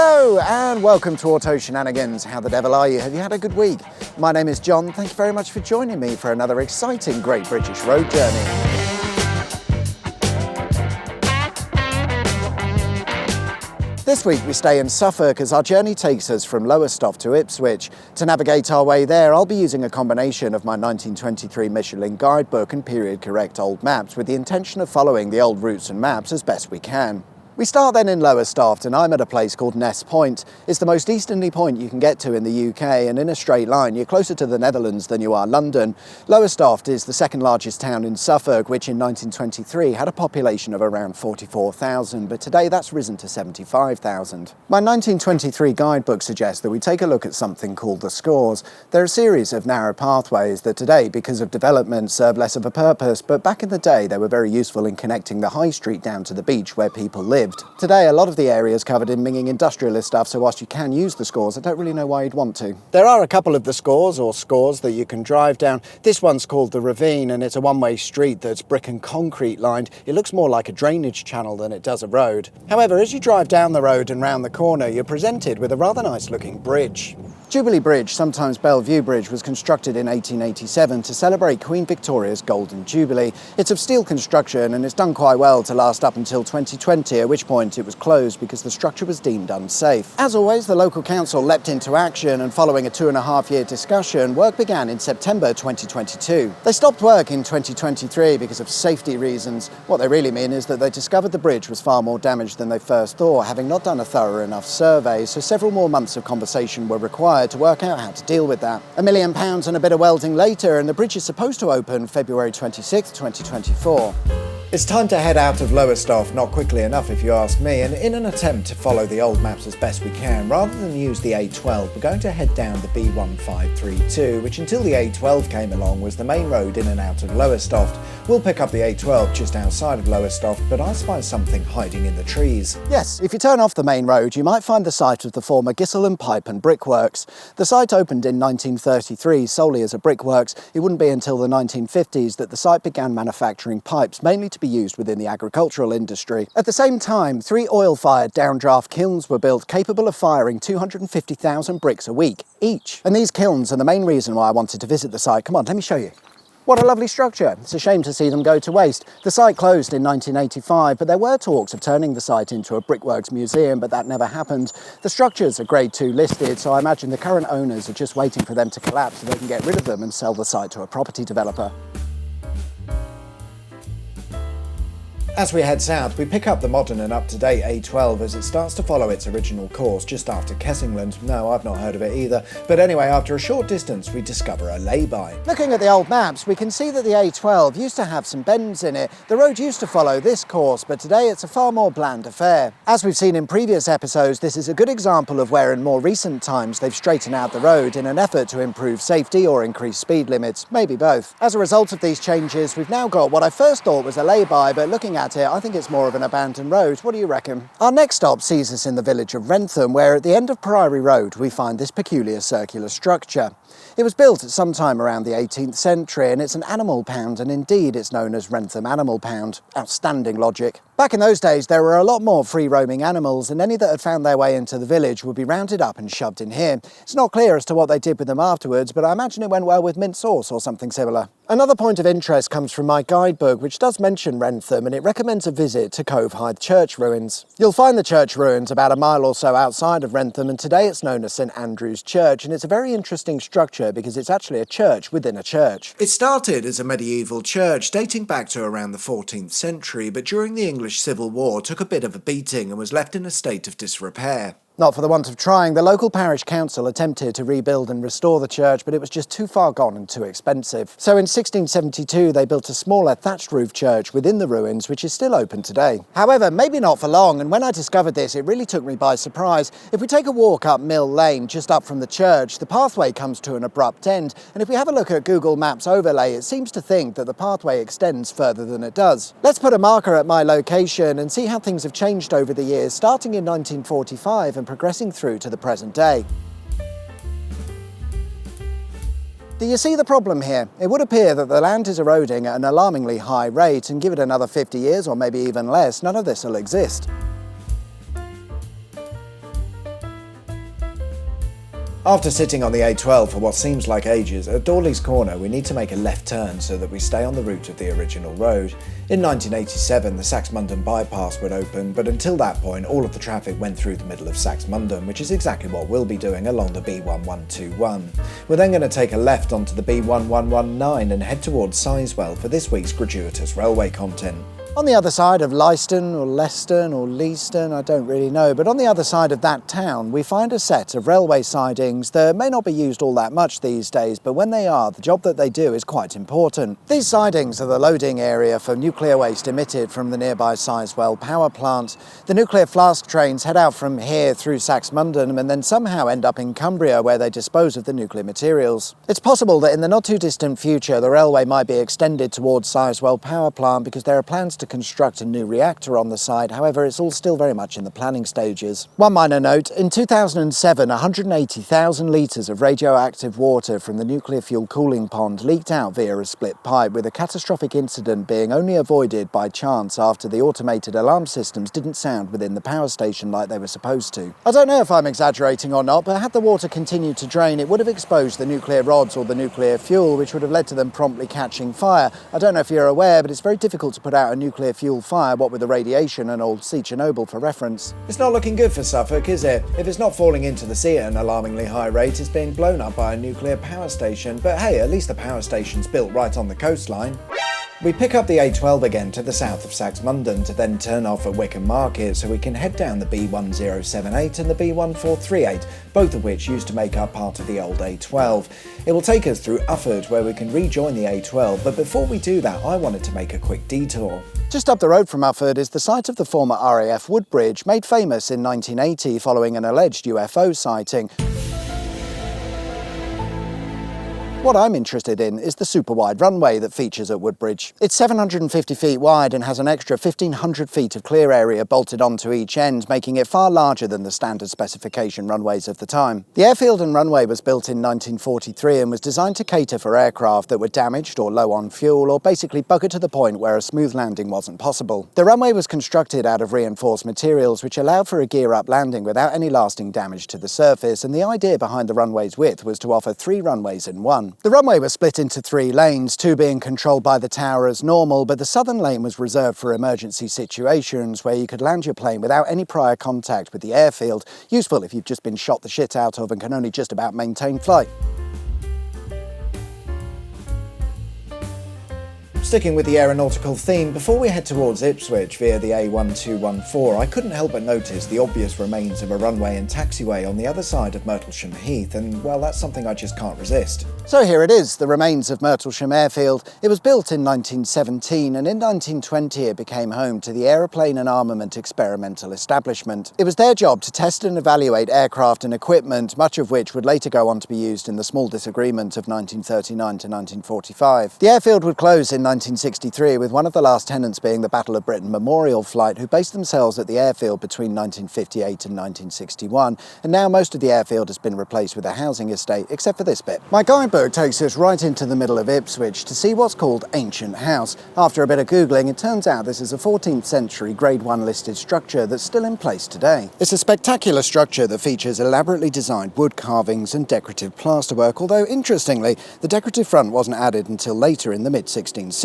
Hello and welcome to Auto Shenanigans. How the devil are you? Have you had a good week? My name is John. Thank you very much for joining me for another exciting Great British Road Journey. This week we stay in Suffolk as our journey takes us from Lowestoft to Ipswich. To navigate our way there, I'll be using a combination of my 1923 Michelin guidebook and period-correct old maps with the intention of following the old routes and maps as best we can. We start then in Lowestoft, and I'm at a place called Ness Point. It's the most easterly point you can get to in the UK, and in a straight line you're closer to the Netherlands than you are London. Lowestoft is the second largest town in Suffolk, which in 1923 had a population of around 44,000, but today that's risen to 75,000. My 1923 guidebook suggests that we take a look at something called the scores. They're a series of narrow pathways that today, because of development, serve less of a purpose, but back in the day they were very useful in connecting the high street down to the beach where people lived. Today, a lot of the area is covered in minging industrialist stuff, so whilst you can use the scores, I don't really know why you'd want to. There are a couple of the scores that you can drive down. This one's called the Ravine, and it's a one-way street that's brick and concrete lined. It looks more like a drainage channel than it does a road. However, as you drive down the road and round the corner, you're presented with a rather nice-looking bridge. Jubilee Bridge, sometimes Bellevue Bridge, was constructed in 1887 to celebrate Queen Victoria's Golden Jubilee. It's of steel construction and it's done quite well to last up until 2020, at which point it was closed because the structure was deemed unsafe. As always, the local council leapt into action, and following a 2.5-year discussion, work began in September 2022. They stopped work in 2023 because of safety reasons. What they really mean is that they discovered the bridge was far more damaged than they first thought, having not done a thorough enough survey, so several more months of conversation were required to work out how to deal with that. £1 million and a bit of welding later, and the bridge is supposed to open February 26, 2024. It's time to head out of Lowestoft, not quickly enough if you ask me, and in an attempt to follow the old maps as best we can, rather than use the A12, we're going to head down the B1532, which until the A12 came along was the main road in and out of Lowestoft. We'll pick up the A12 just outside of Lowestoft, but I spy something hiding in the trees. Yes, if you turn off the main road, you might find the site of the former Gissel and Pipe and Brickworks. The site opened in 1933 solely as a brickworks. It wouldn't be until the 1950s that the site began manufacturing pipes, mainly to be used within the agricultural industry. At the same time, 3 oil-fired downdraft kilns were built capable of firing 250,000 bricks a week each. And these kilns are the main reason why I wanted to visit the site. Come on, let me show you. What a lovely structure. It's a shame to see them go to waste. The site closed in 1985, but there were talks of turning the site into a brickworks museum, but that never happened. The structures are Grade 2 listed, so I imagine the current owners are just waiting for them to collapse so they can get rid of them and sell the site to a property developer. As we head south, we pick up the modern and up-to-date A12 as it starts to follow its original course just after Kessingland. No, I've not heard of it either. But anyway, after a short distance, we discover a lay-by. Looking at the old maps, we can see that the A12 used to have some bends in it. The road used to follow this course, but today it's a far more bland affair. As we've seen in previous episodes, this is a good example of where in more recent times they've straightened out the road in an effort to improve safety or increase speed limits, maybe both. As a result of these changes, we've now got what I first thought was a lay-by, but looking at it, I think it's more of an abandoned road. What do you reckon? Our next stop sees us in the village of Wrentham, where at the end of Priory Road we find this peculiar circular structure. It was built at some time around the 18th century, and it's an animal pound, and indeed it's known as Wrentham Animal Pound. Outstanding logic. Back in those days there were a lot more free-roaming animals, and any that had found their way into the village would be rounded up and shoved in here. It's not clear as to what they did with them afterwards, but I imagine it went well with mint sauce or something similar. Another point of interest comes from my guidebook, which does mention Wrentham, and it recommends a visit to Cove Hythe church ruins. You'll find the church ruins about a mile or so outside of Wrentham, and today it's known as St Andrew's Church, and it's a very interesting structure because it's actually a church within a church. It started as a medieval church dating back to around the 14th century, but during the English Civil War took a bit of a beating and was left in a state of disrepair. Not for the want of trying, the local parish council attempted to rebuild and restore the church, but it was just too far gone and too expensive. So in 1672 they built a smaller thatched roof church within the ruins, which is still open today. However, maybe not for long, and when I discovered this it really took me by surprise. If we take a walk up Mill Lane, just up from the church, the pathway comes to an abrupt end, and if we have a look at Google Maps overlay, it seems to think that the pathway extends further than it does. Let's put a marker at my location and see how things have changed over the years, starting in 1945 and progressing through to the present day. Do you see the problem here? It would appear that the land is eroding at an alarmingly high rate, and give it another 50 years or maybe even less, none of this will exist. After sitting on the A12 for what seems like ages, at Dawley's Corner we need to make a left turn so that we stay on the route of the original road. In 1987 the Saxmundham bypass would open, but until that point all of the traffic went through the middle of Saxmundham, which is exactly what we'll be doing along the B1121. We're then going to take a left onto the B1119 and head towards Sizewell for this week's gratuitous railway content. On the other side of Leiston or Leiston or Leiston, I don't really know, but on the other side of that town we find a set of railway sidings that may not be used all that much these days, but when they are, the job that they do is quite important. These sidings are the loading area for nuclear waste emitted from the nearby Sizewell power plant. The nuclear flask trains head out from here through Saxmundham and then somehow end up in Cumbria where they dispose of the nuclear materials. It's possible that in the not too distant future the railway might be extended towards Sizewell power plant because there are plans to construct a new reactor on the site. However, it's all still very much in the planning stages. One minor note, in 2007 180,000 litres of radioactive water from the nuclear fuel cooling pond leaked out via a split pipe, with a catastrophic incident being only avoided by chance after the automated alarm systems didn't sound within the power station like they were supposed to. I don't know if I'm exaggerating or not, but had the water continued to drain it would have exposed the nuclear rods or the nuclear fuel, which would have led to them promptly catching fire. I don't know if you're aware, but it's very difficult to put out a nuclear fuel fire, what with the radiation and old sea Chernobyl for reference. It's not looking good for Suffolk, is it? If it's not falling into the sea at an alarmingly high rate, it's being blown up by a nuclear power station, but hey, at least the power station's built right on the coastline. We pick up the A12 again to the south of Saxmundham to then turn off at Wickham Market so we can head down the B1078 and the B1438, both of which used to make up part of the old A12. It will take us through Ufford where we can rejoin the A12, but before we do that I wanted to make a quick detour. Just up the road from Ufford is the site of the former RAF Woodbridge, made famous in 1980 following an alleged UFO sighting. What I'm interested in is the super wide runway that features at Woodbridge. It's 750 feet wide and has an extra 1,500 feet of clear area bolted onto each end, making it far larger than the standard specification runways of the time. The airfield and runway was built in 1943 and was designed to cater for aircraft that were damaged or low on fuel, or basically buggered to the point where a smooth landing wasn't possible. The runway was constructed out of reinforced materials which allowed for a gear-up landing without any lasting damage to the surface, and the idea behind the runway's width was to offer 3 runways in one. The runway was split into 3 lanes, 2 being controlled by the tower as normal, but the southern lane was reserved for emergency situations where you could land your plane without any prior contact with the airfield, useful if you've just been shot the shit out of and can only just about maintain flight. Sticking with the aeronautical theme, before we head towards Ipswich via the A1214, I couldn't help but notice the obvious remains of a runway and taxiway on the other side of Myrtlesham Heath, and well, that's something I just can't resist. So here it is, the remains of Myrtlesham Airfield. It was built in 1917, and in 1920 it became home to the Aeroplane and Armament Experimental Establishment. It was their job to test and evaluate aircraft and equipment, much of which would later go on to be used in the small disagreement of 1939 to 1945. The airfield would close in 1963, with one of the last tenants being the Battle of Britain Memorial Flight, who based themselves at the airfield between 1958 and 1961, and now most of the airfield has been replaced with a housing estate, except for this bit. My guidebook takes us right into the middle of Ipswich to see what's called Ancient House. After a bit of googling, it turns out this is a 14th century Grade 1 listed structure that's still in place today. It's a spectacular structure that features elaborately designed wood carvings and decorative plasterwork, although interestingly, the decorative front wasn't added until later in the mid-1660s.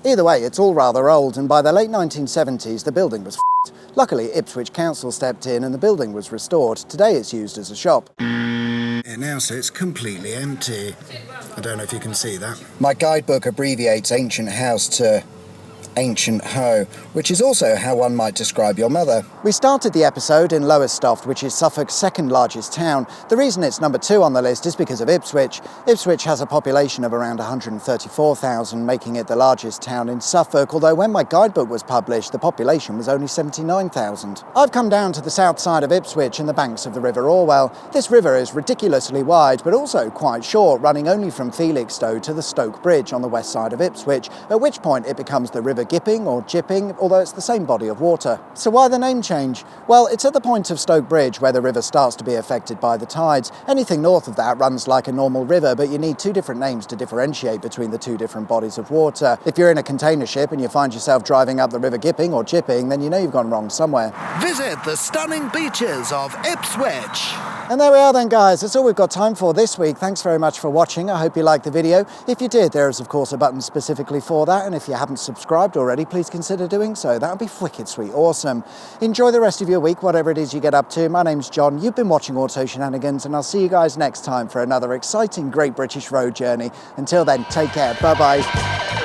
Either way, it's all rather old, and by the late 1970s the building was f***ed. Luckily, Ipswich Council stepped in and the building was restored. Today it's used as a shop. It now sits completely empty. I don't know if you can see that. My guidebook abbreviates Ancient House to Ancient Hoe, which is also how one might describe your mother. We started the episode in Lowestoft, which is Suffolk's second largest town. The reason it's number 2 on the list is because of Ipswich. Ipswich has a population of around 134,000, making it the largest town in Suffolk, although when my guidebook was published, the population was only 79,000. I've come down to the south side of Ipswich and the banks of the River Orwell. This river is ridiculously wide, but also quite short, running only from Felixstowe to the Stoke Bridge on the west side of Ipswich, at which point it becomes the River Gipping or Jipping, although it's the same body of water. So why the name change? Well, it's at the point of Stoke Bridge where the river starts to be affected by the tides. Anything north of that runs like a normal river, but you need 2 different names to differentiate between the 2 different bodies of water. If you're in a container ship and you find yourself driving up the River Gipping or Jipping, then you know you've gone wrong somewhere. Visit the stunning beaches of Ipswich. And there we are then, guys. That's all we've got time for this week. Thanks very much for watching. I hope you liked the video. If you did, there is of course a button specifically for that. And if you haven't subscribed already, please consider doing so. That would be wicked sweet. Awesome. Enjoy the rest of your week, whatever it is you get up to. My name's John. You've been watching Auto Shenanigans, and I'll see you guys next time for another exciting Great British Road Journey. Until then, take care. Bye-bye.